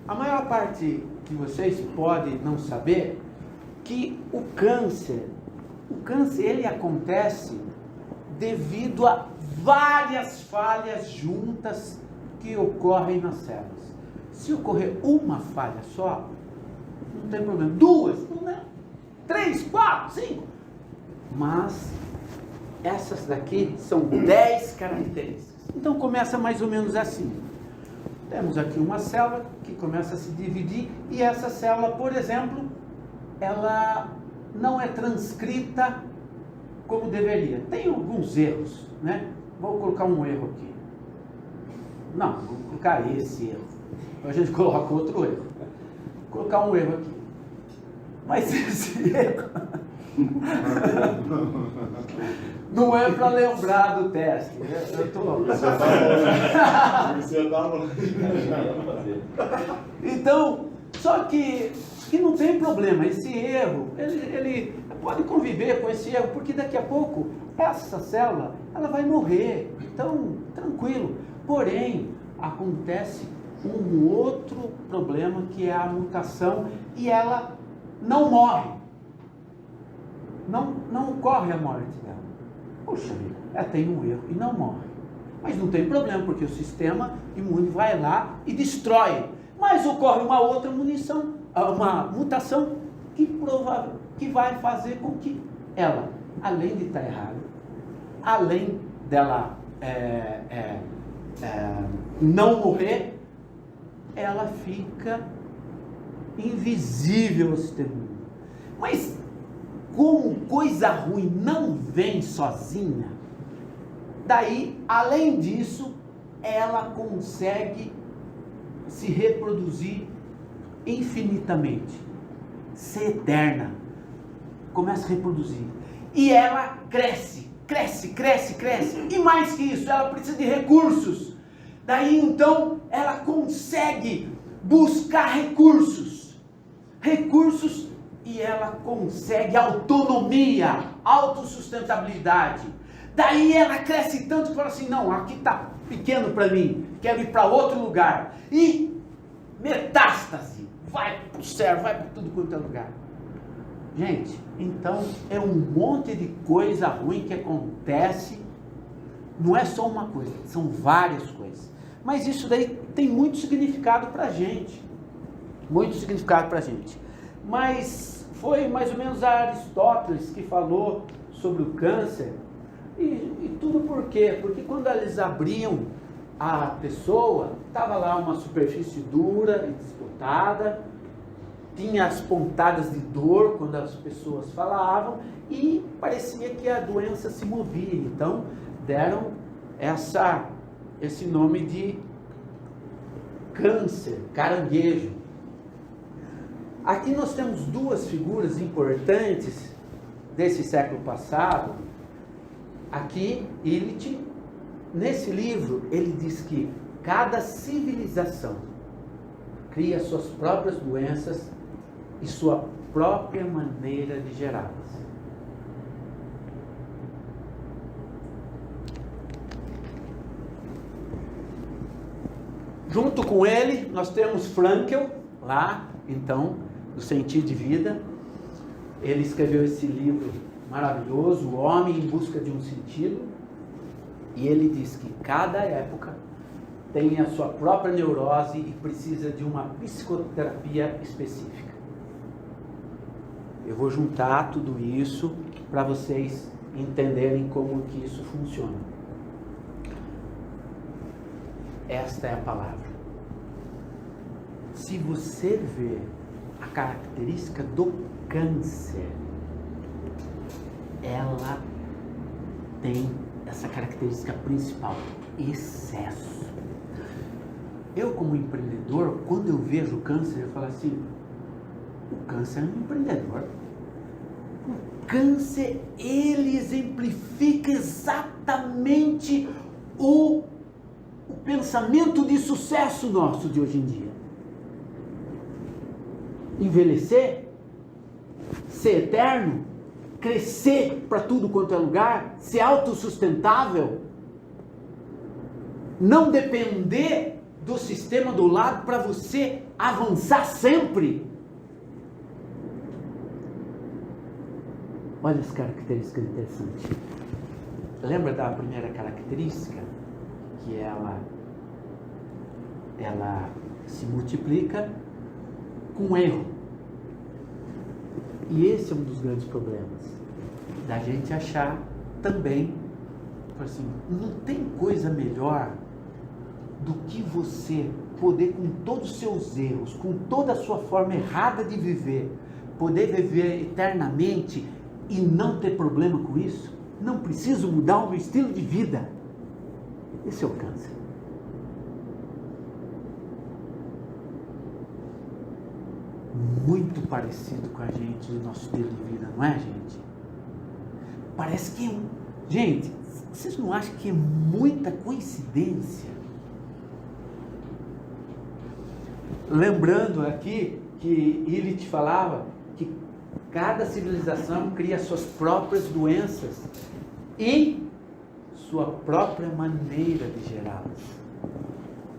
A maior parte de vocês pode não saber que o câncer ele acontece devido a várias falhas juntas que ocorrem nas células. Se ocorrer uma falha só, não tem problema. 2, 3, 4, 5. Mas essas daqui são 10 características. Então começa mais ou menos assim. Temos aqui uma célula que começa a se dividir e essa célula, por exemplo, ela não é transcrita como deveria. Tem alguns erros, né? Vou colocar um erro aqui. Não, vou colocar esse erro. A gente coloca outro erro. Vou colocar um erro aqui. Mas esse erro não é para lembrar do teste. Eu tô... Então, só que não tem problema. Esse erro, ele pode conviver com esse erro, porque daqui a pouco essa célula ela vai morrer. Então, tranquilo. Porém, acontece um outro problema que é a mutação e ela não morre. Não ocorre a morte dela. Poxa vida, ela tem um erro e não morre. Mas não tem problema, porque o sistema imune vai lá e destrói. Mas ocorre uma outra uma mutação que vai fazer com que ela, além de estar errada, além dela não morrer, ela fica invisível ao sistema imune. Mas como coisa ruim não vem sozinha, daí, além disso, ela consegue se reproduzir infinitamente, ser eterna, começa a reproduzir, e ela cresce, e mais que isso, ela precisa de recursos, daí então, ela consegue buscar recursos, e ela consegue autonomia, autossustentabilidade. Daí ela cresce tanto que fala assim, não, aqui está pequeno para mim, quero ir para outro lugar. E metástase, vai para o céu, vai para tudo quanto é lugar. Gente, então é um monte de coisa ruim que acontece, não é só uma coisa, são várias coisas. Mas isso daí tem muito significado para a gente, Mas foi mais ou menos Aristóteles que falou sobre o câncer. E tudo por quê? Porque quando eles abriam a pessoa, estava lá uma superfície dura e disputada, tinha as pontadas de dor quando as pessoas falavam e parecia que a doença se movia. Então deram esse nome de câncer, caranguejo. Aqui nós temos duas figuras importantes desse século passado. Aqui, Illich, nesse livro, ele diz que cada civilização cria suas próprias doenças e sua própria maneira de gerá-las. Junto com ele, nós temos Frankl, lá, então, do Sentido de Vida. Ele escreveu esse livro maravilhoso, O Homem em Busca de um Sentido, e ele diz que cada época tem a sua própria neurose e precisa de uma psicoterapia específica. Eu vou juntar tudo isso para vocês entenderem como que isso funciona. Esta é a palavra. Se você vê a característica do câncer, ela tem essa característica principal, excesso. Eu, como empreendedor, quando eu vejo o câncer, eu falo assim, o câncer é um empreendedor. O câncer, ele exemplifica exatamente o pensamento de sucesso nosso de hoje em dia. Envelhecer, ser eterno, crescer para tudo quanto é lugar, ser autossustentável, não depender do sistema do lado para você avançar sempre. Olha as características interessantes. Lembra da primeira característica? Que ela se multiplica com erro. E esse é um dos grandes problemas. Da gente achar também, assim, não tem coisa melhor do que você poder, com todos os seus erros, com toda a sua forma errada de viver, poder viver eternamente e não ter problema com isso. Não preciso mudar o meu estilo de vida. Esse é o câncer. Muito parecido com a gente, o nosso estilo de vida, não é, gente? Parece que... Gente, vocês não acham que é muita coincidência? Lembrando aqui que ele te falava que cada civilização cria suas próprias doenças e sua própria maneira de gerá-las.